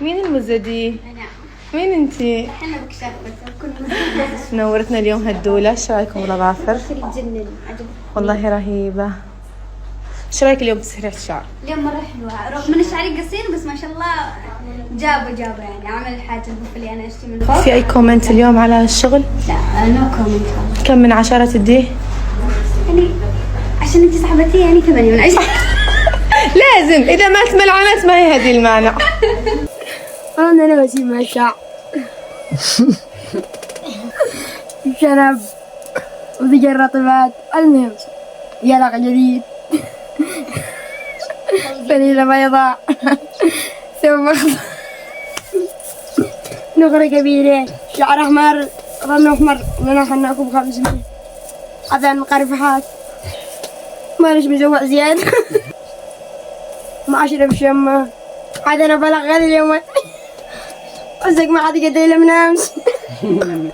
مين المزة دي؟ أنا. مين انتي؟ احنا بكشاف بس كل مزة. نورتنا اليوم هالدولة، ايش رايكم ابو غافر؟ تجنن عجبتني. والله رهيبة. ايش رايك اليوم بتسريحة الشعر؟ اليوم مرة حلوة رغم من شعري قصير بس ما شاء الله جابه يعني عمل الحاجة البوف اللي أنا أشتري من فوق. في اي كومنت اليوم على الشغل؟ لا نو كومنت. كم من 10 تديه؟ يعني عشان انتي صاحبتي يعني 8 من 10. لازم اذا ما تملعنت ما هي هذه المعنى. أنا بسيب مع الشعر شرب وذكر رطبات. المهم يلق جديد فنيلة بيضاء ثوب أخضر نغرة كبيرة شعر أحمر ظن أحمر لنا خلناكم 500 أذان مقرفحات مالش مزوع زيادة ما أشرب شمة عاد أنا بلغ هذا اليوم وزق ما حد قد إلا من أمس.